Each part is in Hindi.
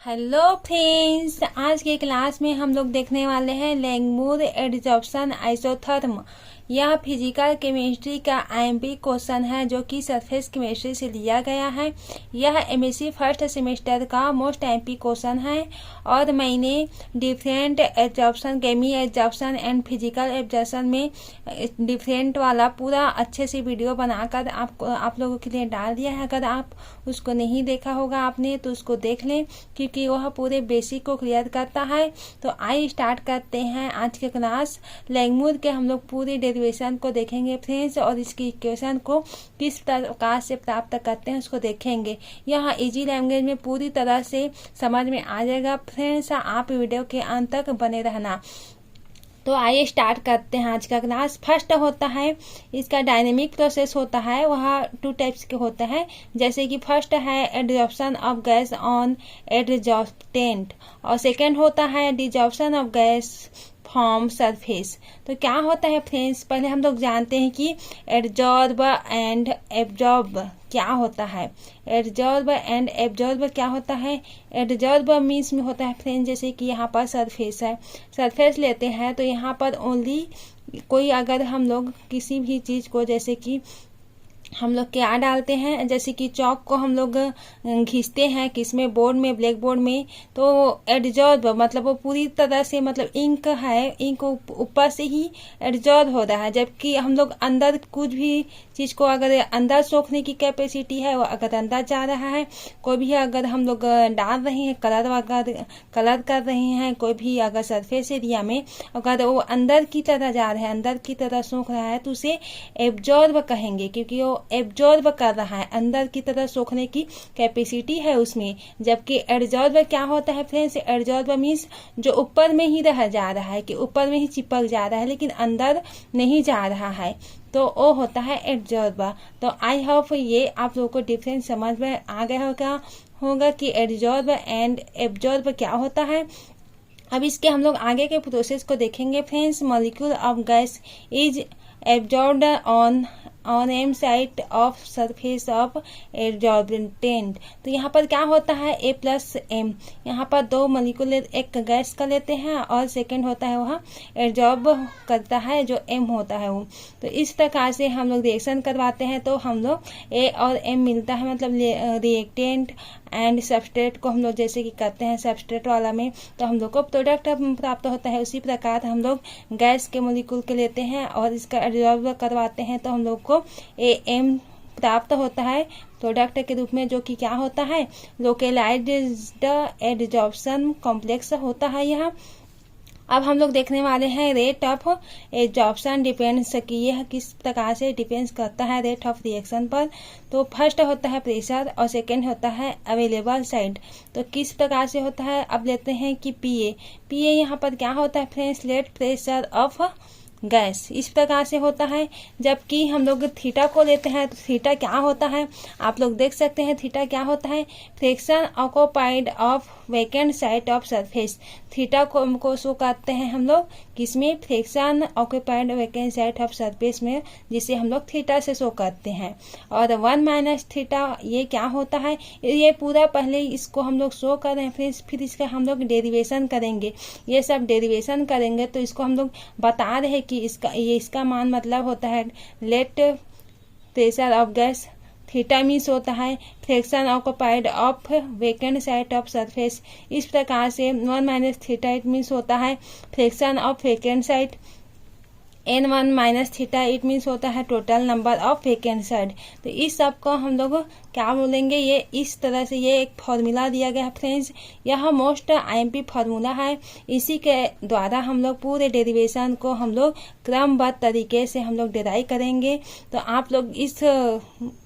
हेलो फ्रेंड्स, आज के क्लास में हम लोग देखने वाले हैं लैंगमुर एडजॉर्प्शन आइसोथर्म। यह फिजिकल केमिस्ट्री का आईएमपी क्वेश्चन है जो कि सरफेस केमिस्ट्री से लिया गया है। यह एमएससी फर्स्ट सेमेस्टर का मोस्ट आईएमपी क्वेश्चन है और मैंने different adsorption, chemi adsorption and physical adsorption में डिफरेंट वाला पूरा अच्छे से वीडियो बनाकर आप लोगों के लिए डाल दिया है। अगर आप उसको नहीं देखा होगा आपने तो उसको देख लें, क्योंकि वह पूरे बेसिक को क्लियर करता है। तो आइए स्टार्ट करते हैं आज के क्लास। लैंगमुर के हम लोग पूरी डेरिवेशन को देखेंगे फ्रेंड्स, और इसकी इक्वेशन को किस प्रकार से प्राप्त करते हैं उसको देखेंगे। यह इजी लैंग्वेज में पूरी तरह से समझ में आ जाएगा फ्रेंड्स, आप वीडियो के अंत तक बने रहना। तो आइए स्टार्ट करते हैं आज का क्लास। फर्स्ट होता है इसका डायनेमिक प्रोसेस होता है, वह 2 टाइप्स के होते हैं। जैसे कि फर्स्ट है एडजॉर्प्शन ऑफ गैस ऑन एडजॉर्टेंट और सेकंड होता है desorption of gas from surface. तो क्या होता है फ्रेंड्स, पहले हम लोग जानते हैं कि एडजॉर्ब एंड एब्जॉर्ब क्या होता है। एडजॉर्ब एंड एब्जॉर्ब क्या होता है? एडजॉर्ब मीन्स में होता है फ्रेंड्स, जैसे कि यहाँ पर सरफेस है, सरफेस लेते हैं तो यहाँ पर ओनली कोई अगर हम लोग किसी भी चीज़ को, जैसे कि हम लोग क्या डालते हैं, जैसे कि चौक को हम लोग घिसते हैं किसमें, बोर्ड में, ब्लैक बोर्ड में, तो एडजॉर्ब मतलब वो पूरी तरह से, मतलब इंक है, इंक ऊपर से ही एडजॉर्ब हो रहा है। जबकि हम लोग अंदर कुछ भी चीज को अगर अंदर सोखने की कैपेसिटी है, वो अगर अंदर जा रहा है, कोई भी अगर हम लोग डाल रहे हैं कलर कर रहे हैं, कोई भी अगर सरफेस एरिया में अगर वो अंदर की तरह जा रहा है, अंदर की तरह सोख रहा है, तो उसे एब्जॉर्ब कहेंगे, क्योंकि वो एब्जॉर्ब कर रहा है, अंदर की तरह सोखने की कैपेसिटी है उसमें। जबकि एडजॉर्ब क्या होता है फ्रेंड्स? एडजॉर्ब मीन्स जो ऊपर में ही रह जा रहा है, कि ऊपर में ही चिपक जा रहा है लेकिन अंदर नहीं जा रहा है, तो वो होता है एडजॉर्ब। तो आई होप ये आप लोगों को डिफरेंस समझ में आ गया होगा कि एडजॉर्ब एंड एब्जॉर्ब क्या होता है। अब इसके हम लोग आगे के प्रोसेस को देखेंगे friends. Molecule of gas is absorbed on M side of surface of adsorbent. तो यहाँ पर क्या होता है, ए प्लस एम, यहाँ पर 2 मॉलिक्यूल एक गैस का लेते हैं और सेकंड होता है वह एडजॉर्ब करता है जो एम होता है वो। तो इस प्रकार से हम लोग रिएक्शन करवाते हैं तो हम लोग ए और एम मिलता है, मतलब रिएक्टेंट एंड सबस्ट्रेट को हम लोग जैसे कि करते हैं सबस्ट्रेट वाला में, तो हम लोग को प्रोडक्ट प्राप्त होता है। उसी प्रकार हम लोग गैस के मॉलिक्यूल के लेते हैं और इसका एडजॉर्ब करवाते हैं तो हम लोग को ए एम प्राप्त होता है प्रोडक्ट के रूप में, जो कि क्या होता है, लोकेलाइज्ड एडजॉर्प्शन कॉम्प्लेक्स होता है यह। अब हम लोग देखने वाले हैं रेट ऑफ एडजॉर्प्शन डिपेंड्स कि यह किस प्रकार से डिपेंड्स करता है रेट ऑफ रिएक्शन पर। तो फर्स्ट होता है प्रेशर और सेकंड होता है अवेलेबल साइड। तो किस प्रकार से होता है, अब लेते हैं कि पीए यहाँ पर क्या होता है friends, let pressure of gas, इस प्रकार से होता है। जबकि हम लोग थीटा को लेते हैं तो थीटा क्या होता है, आप लोग देख सकते हैं थीटा क्या होता है, fraction occupied of vacant side of surface. Theta को शो करते हैं हम लोग किसमें, fraction occupied vacant side of surface में, जिसे हम लोग थीटा से शो करते हैं। और 1 माइनस थीटा ये क्या होता है, ये पूरा पहले इसको हम लोग शो कर रहे हैं, फिर इसका हम लोग डेरिवेशन करेंगे। ये सब डेरिवेशन करेंगे तो इसको हम लोग बता रहे हैं कि इसका मान मतलब होता है let pressure of gas. Theta means होता है fraction occupied of vacant side of surface. इस प्रकार से 1 माइनस थीटा इट मीन्स होता है fraction of vacant side. n1 minus theta it means होता है total number of vacant side. तो इस सब को हम लोग क्या बोलेंगे, ये इस तरह से ये एक फॉर्मूला दिया गया है फ्रेंड्स। यह मोस्ट आईएमपी फार्मूला है, इसी के द्वारा हम लोग पूरे डेरिवेशन को हम लोग क्रमबद्ध तरीके से हम लोग डिराइव करेंगे। तो आप लोग इस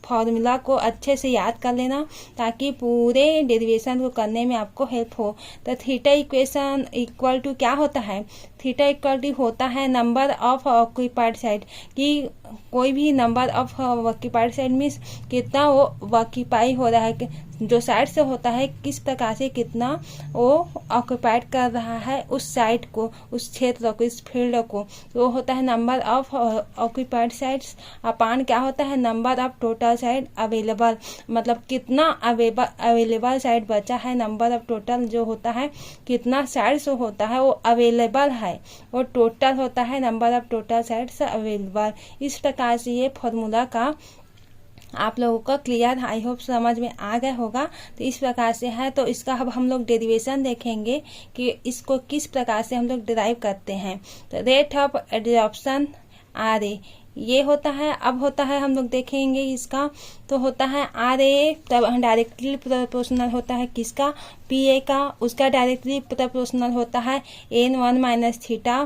फॉर्मूला को अच्छे से याद कर लेना ताकि पूरे डेरिवेशन को करने में आपको हेल्प हो। तो थीटा इक्वेशन इक्वल टू क्या होता है, थीटा इक्वल टू होता है नंबर ऑफ ऑक्यूपाइड साइड, कि कोई भी number of occupied side means कितना वो ऑक्यूपाई हो रहा है, जो साइड से होता है किस प्रकार से कितना वो ऑक्यूपाइड कर रहा है उस साइड को, उस क्षेत्र को, इस फील्ड को, तो वो होता है नंबर ऑफ ऑक्यूपाइड साइड्स अपान क्या होता है number of total side available, मतलब कितना अवेलेबल साइड बचा है, नंबर ऑफ टोटल जो होता है कितना साइड्स होता है वो अवेलेबल है, वो टोटल होता है number of total sides available. इस प्रकार से ये फॉर्मूला का आप लोगों का क्लियर, आई होप समझ में आ गया होगा। तो इस प्रकार से है, तो इसका अब हम लोग डेरिवेशन देखेंगे कि इसको किस प्रकार से हम लोग डिराइव करते हैं। तो rate of absorption R A ये होता है, अब होता है हम लोग देखेंगे इसका, तो होता है आर ए तब डायरेक्टली प्रोपोर्शनल होता है किसका, पी ए का, उसका डायरेक्टली प्रोपोर्शनल होता है n1 माइनस थीटा,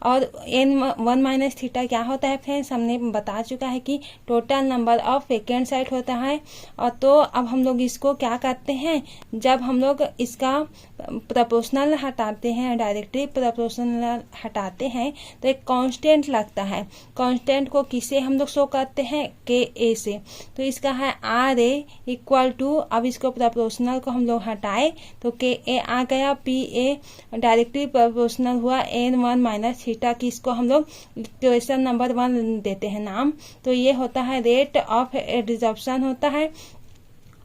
और n1 माइनस थीटा क्या होता है फ्रेंड्स, हमने बता चुका है कि total number of vacant site होता है। और तो अब हम लोग इसको क्या करते हैं, जब हम लोग इसका प्रोपोर्शनल हटाते हैं, डायरेक्टली प्रोपोर्शनल हटाते हैं, तो एक कांस्टेंट लगता है, कांस्टेंट को किससे हम लोग शो करते हैं, के ए से। तो इसका है आर ए इक्वल टू, अब इसको प्रोपोर्शनल को हम लोग हटाए तो के ए आ गया, पी ए डायरेक्टली प्रोपोर्शनल हुआ n1 माइनस थीटा की, इसको हम लोग इक्वेशन नंबर 1 देते हैं नाम। तो ये होता है रेट ऑफ एब्जॉर्प्शन होता है।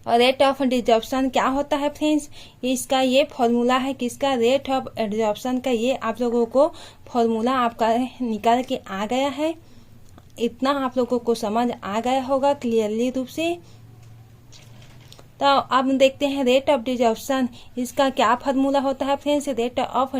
और रेट ऑफ डिजॉर्प्शन क्या होता है फ्रेंड्स, इसका ये फॉर्मूला है किसका, रेट ऑफ एब्जॉर्प्शन का। ये आप लोगों को फॉर्मूला आपका निकाल के आ गया है, इतना आप लोगों को समझ आ गया होगा क्लियरली रूप से। तो अब देखते हैं रेट ऑफ डिजॉर्प्शन, इसका क्या फार्मूला होता है फ्रेंड्स, रेट ऑफ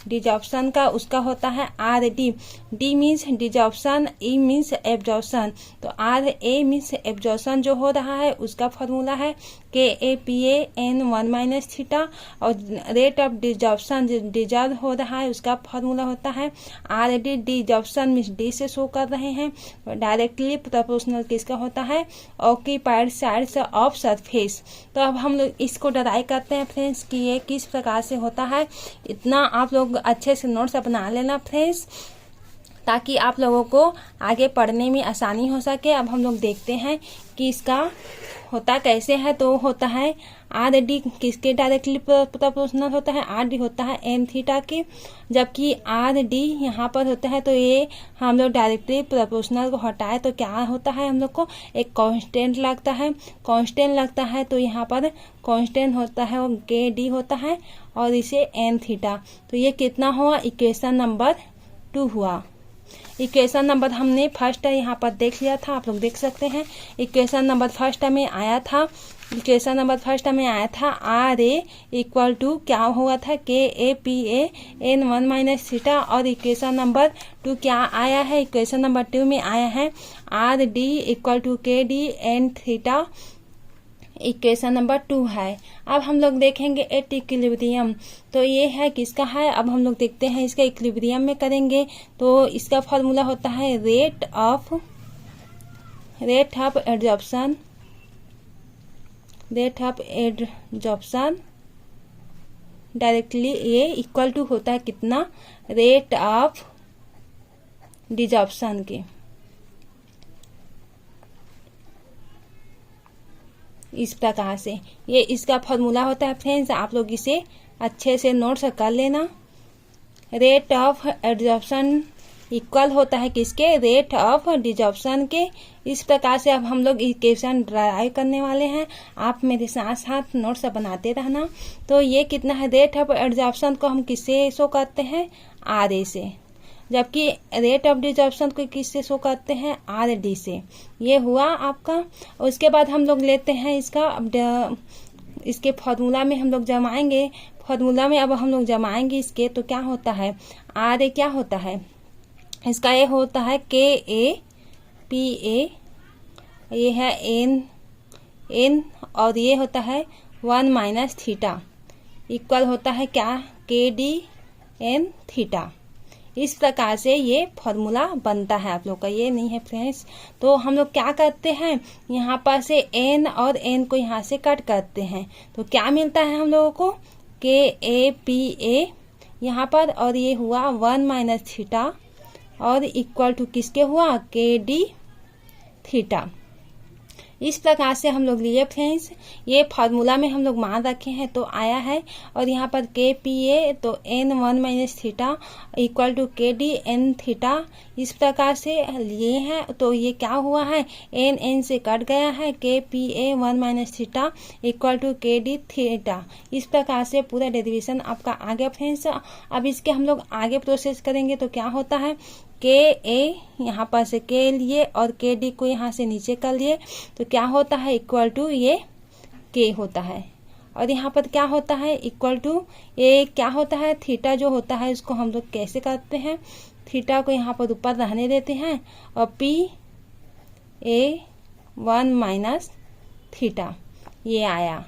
डिजॉर्प्शन का उसका होता है R D, D means desorption, E means absorption. तो आर ए मीन्स एब्जॉर्प्शन जो हो रहा है उसका फार्मूला है के A P A n1 minus theta, और रेट ऑफ डिजॉर्प्शन डिजॉर्व हो रहा है उसका फार्मूला होता है R D, desorption means D से शो कर रहे हैं, डायरेक्टली प्रोपोर्शनल किसका होता है, ऑक्यूपाइड साइड्स ऑफ सरफेस। तो अब हम लोग इसको डराइव करते हैं फ्रेंड्स कि ये किस प्रकार से होता है, इतना आप लोग अच्छे से नोट्स बना लेना फ्रेंड्स, ताकि आप लोगों को आगे पढ़ने में आसानी हो सके। अब हम लोग देखते हैं कि इसका होता कैसे है। तो होता है आर डी किसके डायरेक्टली प्रोपोर्शनल होता है, आर डी होता है एन थीटा के, जबकि आर डी यहाँ पर होता है। तो ये हम लोग डायरेक्टली प्रोपोर्शनल को हटाए तो क्या होता है, हम लोग को एक कांस्टेंट लगता है, कांस्टेंट लगता है। तो यहाँ पर कांस्टेंट होता है वो के डी होता है और इसे एन थीटा। तो ये कितना हुआ, इक्वेशन नंबर 2 हुआ। इक्वेशन नंबर हमने फर्स्ट यहाँ पर देख लिया था, आप लोग देख सकते हैं। इक्वेशन नंबर फर्स्ट में आया था, इक्वेशन नंबर फर्स्ट में आया था आर ए इक्वल टू क्या हुआ था, के A P A n1 minus theta. और इक्वेशन नंबर 2 क्या आया है, इक्वेशन नंबर 2 में आया है R D equal to K D N theta, equation number 2 है। अब हम लोग देखेंगे एट इक्विलिब्रियम, तो ये है किसका है। अब हम लोग देखते हैं इसका इक्विलिब्रियम में करेंगे, तो इसका फॉर्मूला होता है rate of absorption, rate of absorption directly ये इक्वल टू होता है कितना, रेट ऑफ डिजॉर्प्शन के। इस प्रकार से ये इसका फॉर्मूला होता है फ्रेंड्स, आप लोग इसे अच्छे से नोट्स कर लेना। रेट ऑफ एब्जॉर्प्शन इक्वल होता है किसके, रेट ऑफ डिजॉर्प्शन के। इस प्रकार से अब हम लोग इक्वेशन ड्राइव करने वाले हैं, आप मेरे साथ साथ नोट्स बनाते रहना। तो ये कितना है, रेट ऑफ एब्जॉर्प्शन को हम किससे शो करते हैं, आर ए से, जबकि रेट ऑफ डिजॉर्प्शन को किससे शो करते हैं, आर डी से। ये हुआ आपका। उसके बाद हम लोग लेते हैं इसका, इसके फॉर्मूला में हम लोग जमाएंगे, फॉर्मूला में अब हम लोग जमाएंगे इसके, तो क्या होता है, आर ए क्या होता है, इसका ये होता है के ए पी ए, ये है एन और ये होता है 1 माइनस थीटा, इक्वल होता है क्या, के डी एन थीटा। इस प्रकार से ये फॉर्मूला बनता है आप लोग का, ये नहीं है फ्रेंड्स। तो हम लोग क्या करते हैं, यहाँ पर से एन और एन को यहाँ से कट करते हैं, तो क्या मिलता है हम लोगों को, के ए पी ए यहाँ पर, और ये हुआ 1 माइनस थीटा और इक्वल टू किसके हुआ, के डी थीटा। इस प्रकार से हम लोग लिए फ्रेंड्स, ये फार्मूला में हम लोग मान रखे हैं तो आया है। और यहाँ पर के पी ए तो N one minus theta equal to K D N theta, इस प्रकार से लिए हैं। तो ये क्या हुआ है, एन एन से कट गया है, K P A one minus theta equal to K D theta. इस प्रकार से पूरा डेरिवेशन आपका आ गया फ्रेंड्स। अब इसके हम लोग आगे प्रोसेस करेंगे तो क्या होता है, के ए यहाँ पर से के लिए और के डी को यहाँ से नीचे कर लिए तो क्या होता है, इक्वल टू ये के होता है। और यहाँ पर क्या होता है, इक्वल टू ये क्या होता है, थीटा जो होता है इसको हम लोग कैसे करते हैं, थीटा को यहाँ पर ऊपर रहने देते हैं और P A one minus theta ये आया।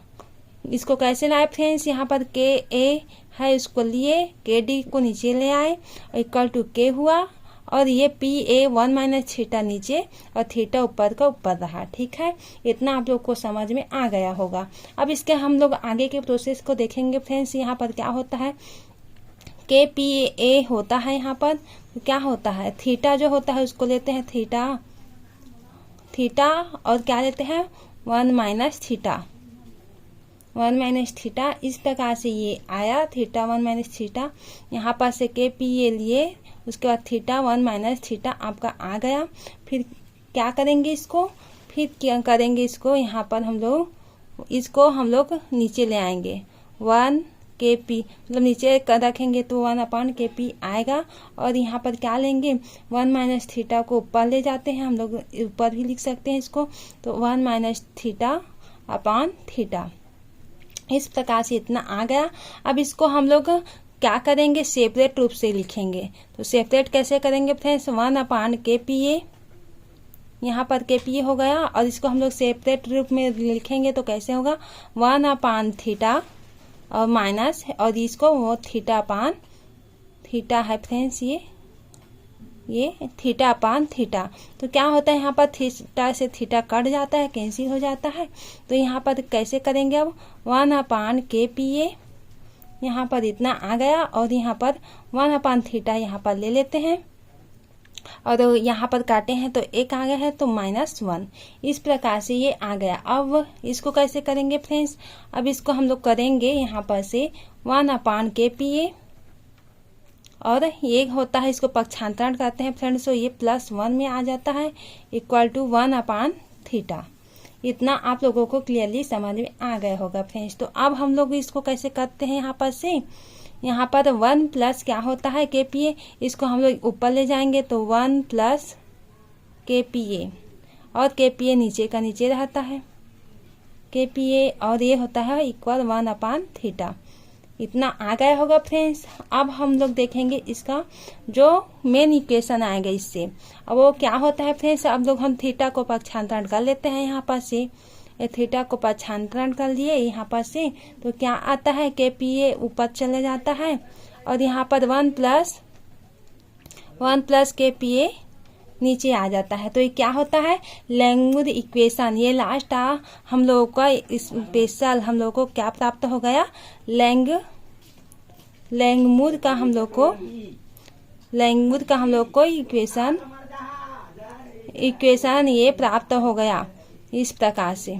इसको कैसे लाए फ्रेंड्स, यहाँ पर के ए है इसको लिए, के डी को नीचे ले आए और इक्वल टू के हुआ और ये P A one minus theta नीचे और थीटा ऊपर का ऊपर रहा। ठीक है, इतना आप लोग को समझ में आ गया होगा। अब इसके हम लोग आगे के प्रोसेस को देखेंगे फ्रेंड्स। यहाँ पर क्या होता है, के पी ए होता है, यहाँ पर क्या होता है, थीटा जो होता है उसको लेते हैं थीटा थीटा और क्या लेते हैं, one minus theta one minus theta. इस प्रकार से ये आया थीटा वन माइनस थीटा, यहाँ पर से के पी ए लिए, उसके बाद थीटा वन माइनस थीटा आपका आ गया। फिर क्या करेंगे इसको, फिर क्या करेंगे इसको, यहाँ पर हम लोग नीचे ले आएंगे, वन के पी मतलब नीचे रखेंगे तो वन अपॉन के पी आएगा। और यहाँ पर क्या लेंगे, वन माइनस थीटा को ऊपर ले जाते हैं, हम लोग ऊपर भी लिख सकते हैं इसको, तो one minus theta upon theta. इस प्रकार से इतना आ गया। अब इसको हम लोग क्या करेंगे, सेपरेट रूप से लिखेंगे। तो सेपरेट कैसे करेंगे फ्रेंड्स, वन अपॉन के पी ए, यहाँ पर के पी ए हो गया और इसको हम लोग सेपरेट रूप में लिखेंगे तो कैसे होगा, वन अपॉन थीटा और माइनस और इसको वो थीटा अपॉन थीटा है फ्रेंड्स, ये थीटा अपॉन थीटा। तो क्या होता है, यहाँ पर थीटा से थीटा कट जाता है, कैंसिल हो जाता है। तो यहाँ पर कैसे करेंगे, अब वन अपॉन के पी ए, यहाँ पर इतना आ गया और यहाँ पर वन अपॉन थीटा यहाँ पर ले लेते हैं और यहाँ पर काटे हैं तो एक आ गया है तो माइनस वन। इस प्रकार से ये आ गया। अब इसको कैसे करेंगे फ्रेंड्स, अब इसको हम लोग करेंगे यहाँ पर से वन अपॉन के पी ए और ये होता है, इसको पक्षांतरण करते हैं फ्रेंड्स, तो ये प्लस वन में आ जाता है equal to one upon theta. इतना आप लोगों को क्लियरली समझ में आ गया होगा फ्रेंड्स। तो अब हम लोग इसको कैसे करते हैं, यहाँ पर से यहाँ पर वन प्लस क्या होता है के पी ए, इसको हम लोग ऊपर ले जाएंगे तो वन प्लस के पी ए और के पी ए नीचे का नीचे रहता है के पी ए और ये होता है इक्वल वन अपॉन थीटा। इतना आ गया होगा फ्रेंड्स। अब हम लोग देखेंगे इसका जो मेन इक्वेशन आएगा इससे। अब वो क्या होता है फ्रेंड्स, अब लोग हम थीटा को पक्षांतरण कर लेते हैं, यहाँ पर से थीटा को पक्षांतरण कर लिए यहाँ पर से, तो क्या आता है, के पी ए ऊपर चले जाता है और यहाँ पर वन प्लस के पी ए नीचे आ जाता है। तो ये क्या होता है, लैंगमुर इक्वेशन। ये लास्ट हम लोगों का स्पेशल हम लोगों को क्या प्राप्त हो गया, लैंगमुर का हम लोग को इक्वेशन ये प्राप्त हो गया इस प्रकार से।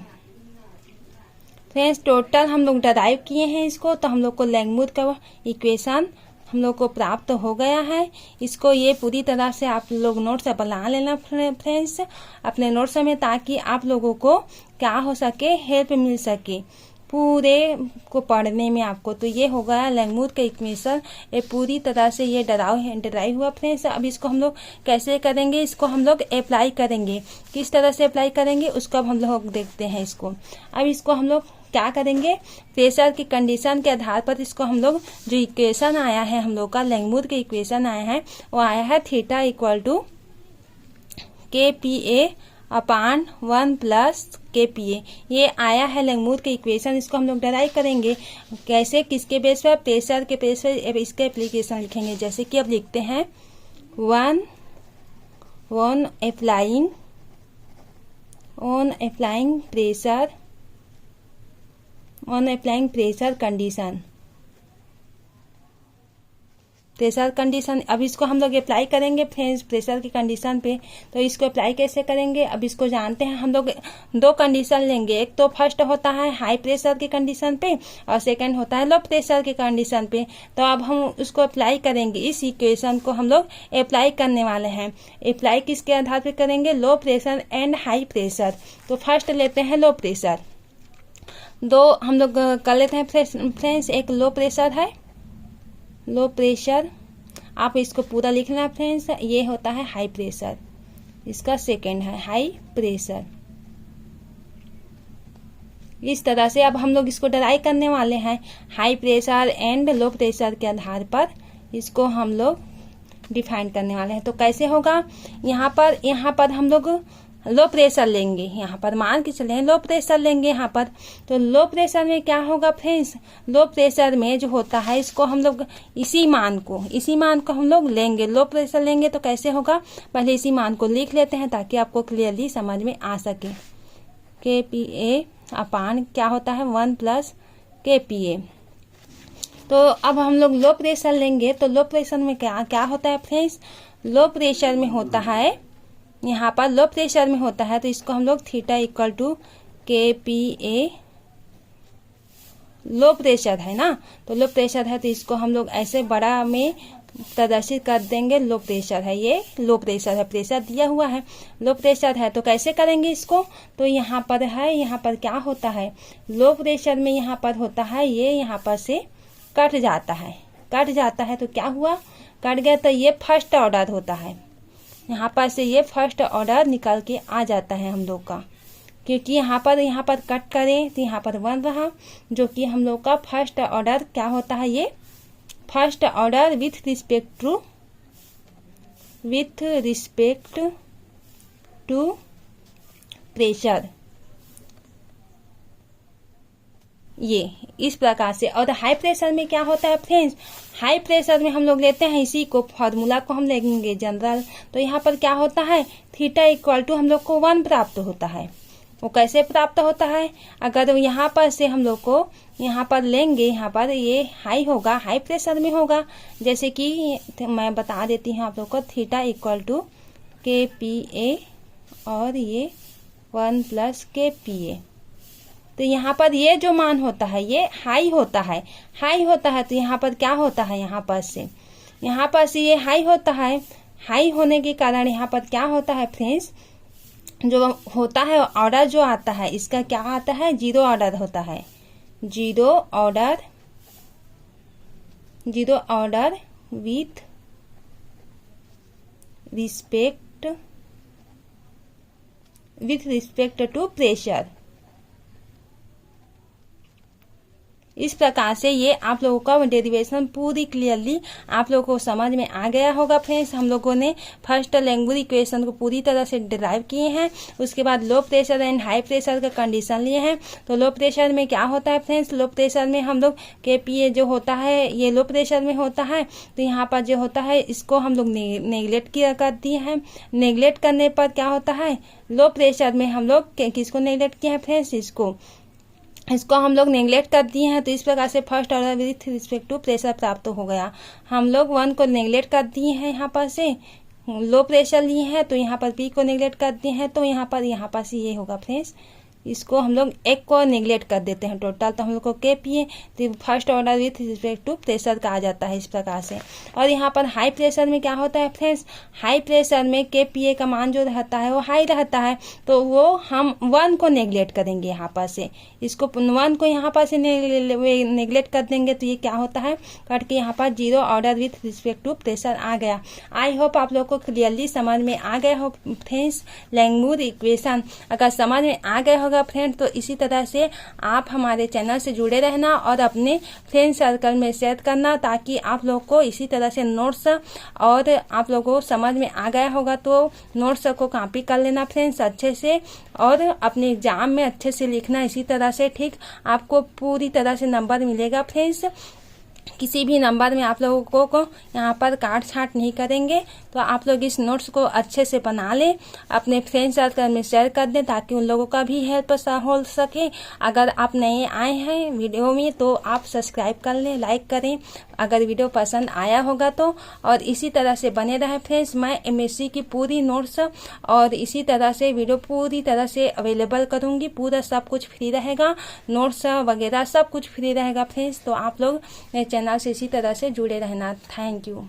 फ्रेंड्स टोटल हम लोग डराइव किए हैं इसको, तो हम लोग को लैंगमुर का इक्वेशन हम लोग को प्राप्त हो गया है। इसको ये पूरी तरह से आप लोग नोट्स बना लेना फ्रेंड्स अपने नोट्स में, ताकि आप लोगों को क्या हो सके, हेल्प मिल सके पूरे को पढ़ने में आपको। तो ये हो गया लैंगमुर का इक्वेशन, ये पूरी तरह से ये डराइव हुआ फ्रेंड्स। अब इसको हम लोग कैसे करेंगे, इसको हम लोग अप्लाई करेंगे, किस तरह से अप्लाई करेंगे उसको अब हम लोग देखते हैं इसको। अब इसको हम लोग क्या करेंगे, प्रेशर की कंडीशन के आधार पर इसको हम लोग जो इक्वेशन आया है हम लोग का लैंगमुर के इक्वेशन आया है, वो आया है थीटा इक्वल टू के पी ए अपॉन वन प्लस के पी ए। ये आया है लैंगमुर के इक्वेशन। इसको हम लोग डराइव करेंगे कैसे, किसके बेस पर, प्रेशर के बेस पर इसके एप्लीकेशन लिखेंगे। जैसे कि अब लिखते हैं on applying pressure condition. Pressure condition. अब इसको हम लोग अप्लाई करेंगे फ्रेंड्स प्रेशर की कंडीशन पे। तो इसको अप्लाई कैसे करेंगे, अब इसको जानते हैं हम लोग। दो कंडीशन लेंगे, एक तो फर्स्ट होता है हाई प्रेशर की कंडीशन पे और सेकंड होता है लो प्रेशर की कंडीशन पे। तो अब हम उसको अप्लाई करेंगे, इस इक्वेशन को हम लोग अप्लाई करने वाले हैं। अप्लाई किसके आधार पे करेंगे, low pressure and high pressure. तो फर्स्ट लेते हैं लो प्रेशर। दो हम लोग कर लेते हैं फ्रेंड्स, एक लो प्रेशर है, लो प्रेशर, आप इसको पूरा लिखना फ्रेंड्स। ये होता है हाई प्रेशर, इसका सेकंड है हाई प्रेशर। इस तरह से अब हम लोग इसको डराइव करने वाले हैं high pressure and low pressure के आधार पर इसको हम लोग डिफाइन करने वाले हैं। तो कैसे होगा, यहाँ पर हम लोग लो प्रेशर लेंगे, यहाँ पर मान के चले लो प्रेशर लेंगे यहाँ पर। तो लो प्रेशर में क्या होगा फ्रेंड्स, लो प्रेशर में जो होता है इसको हम लोग इसी मान को हम लोग लेंगे। लो प्रेशर लेंगे तो कैसे होगा, पहले इसी मान को लिख लेते हैं ताकि आपको क्लियरली समझ में आ सके। KPA अपान क्या होता है 1 + KPA। तो अब हम लोग लो प्रेशर लेंगे, तो लो प्रेशर में क्या होता है फ्रेंड्स, लो प्रेशर में होता है, यहाँ पर लो प्रेशर में होता है तो इसको हम लोग थीटा = KPA, लो प्रेशर है ना, तो लो प्रेशर है तो इसको हम लोग ऐसे बड़ा में प्रदर्शित कर देंगे। लो प्रेशर है, ये लो प्रेशर है, प्रेशर दिया हुआ है, लो प्रेशर है। तो कैसे करेंगे इसको, तो यहाँ पर है, यहाँ पर क्या होता है, लो प्रेशर में यहाँ पर होता है ये यहाँ पर से कट जाता है तो क्या हुआ, कट गया तो ये फर्स्ट ऑर्डर होता है, यहाँ पर से ये फर्स्ट ऑर्डर निकल के आ जाता है हम लोग का, क्योंकि यहाँ पर कट करें तो यहाँ पर 1 रहा, जो कि हम लोग का फर्स्ट ऑर्डर क्या होता है, ये first order with respect to pressure, ये इस प्रकार से। और हाई प्रेशर में क्या होता है फ्रेंड्स, हाई प्रेशर में हम लोग लेते हैं इसी को, फॉर्मूला को हम लेंगे जनरल। तो यहाँ पर क्या होता है, थीटा = हम लोग को 1 प्राप्त होता है। वो कैसे प्राप्त होता है, अगर यहाँ पर से हम लोग को यहाँ पर लेंगे, यहाँ पर ये हाई होगा, हाई प्रेशर में होगा, जैसे कि मैं बता देती हूँ आप लोग को, थीटा = KPA और ये 1 + KPA। तो यहाँ पर ये जो मान होता है ये हाई होता है तो यहाँ पर क्या होता है, यहाँ पर से ये हाई होता है। हाई होने के कारण यहाँ पर क्या होता है फ्रेंड्स, जो होता है ऑर्डर जो आता है इसका क्या आता है, 0 ऑर्डर होता है, 0 order with respect to pressure. इस प्रकार से ये आप लोगों का डेरिवेशन पूरी क्लियरली आप लोगों को समझ में आ गया होगा फ्रेंड्स। हम लोगों ने फर्स्ट लैंगमुर इक्वेशन को पूरी तरह से डिराइव किए हैं, उसके बाद low pressure and high pressure का कंडीशन लिए हैं। तो लो प्रेशर में क्या होता है फ्रेंड्स, लो प्रेशर में हम लोग KPA जो होता है ये लो प्रेशर में होता है, तो यहाँ पर जो होता है इसको हम लोग नेगलेक्ट कर दिए हैं। नेगलेक्ट करने पर क्या होता है, लो प्रेशर में हम लोग किसको नेगलेक्ट किया है फ्रेंड्स, इसको हम लोग नेगलेक्ट कर दिए हैं। तो इस प्रकार से first order with respect to pressure प्राप्त हो गया। हम लोग 1 को नेगलेक्ट कर दिए हैं, यहाँ पर से लो प्रेशर लिए हैं तो यहाँ पर P को नेगलेक्ट कर दिए हैं, तो यहाँ पर से ये होगा फ्रेंड्स, इसको हम लोग एक को नेगलेक्ट कर देते हैं टोटल, तो हम लोग को KPA तो first order with respect to pressure का आ जाता है इस प्रकार से। और यहाँ पर हाई प्रेशर में क्या होता है फ्रेंड्स, हाई प्रेशर में KPA का मान जो रहता है वो हाई रहता है, तो वो हम 1 को नेगलेक्ट करेंगे यहाँ पर से, इसको 1 को यहाँ पर से नेगलेक्ट कर देंगे तो ये क्या होता है, कट के यहाँ पर 0 order with respect to pressure आ गया। आई होप आप लोग को क्लियरली समझ में आ गया हो फ्रेंड्स लैंगमुर इक्वेशन। अगर समझ में आ गया होगा फ्रेंड तो इसी तरह से आप हमारे चैनल से जुड़े रहना और अपने फ्रेंड सर्कल में शेयर करना, ताकि आप लोग को इसी तरह से नोट्स और आप लोगों को समझ में आ गया होगा तो नोट्स को कॉपी कर लेना फ्रेंड्स अच्छे से, और अपने एग्जाम में अच्छे से लिखना। इसी तरह से ठीक आपको पूरी तरह से नंबर मिलेगा फ्रेंड्स। किसी भी नंबर में आप लोगों को यहाँ पर काट छाट नहीं करेंगे। तो आप लोग इस नोट्स को अच्छे से बना लें, अपने फ्रेंड सर्कल में शेयर कर दें ताकि उन लोगों का भी हेल्प हो सके। अगर आप नए आए हैं वीडियो में तो आप सब्सक्राइब कर लें, लाइक करें, अगर वीडियो पसंद आया होगा तो, और इसी तरह से बने रहे फ्रेंड्स। मैं एमएससी की पूरी नोट्स और इसी तरह से वीडियो पूरी तरह से अवेलेबल करूंगी। पूरा सब कुछ फ्री रहेगा, नोट्स वगैरह सब कुछ फ्री रहेगा फ्रेंड्स। तो आप लोग चैनल से इसी तरह से जुड़े रहना। Thank you.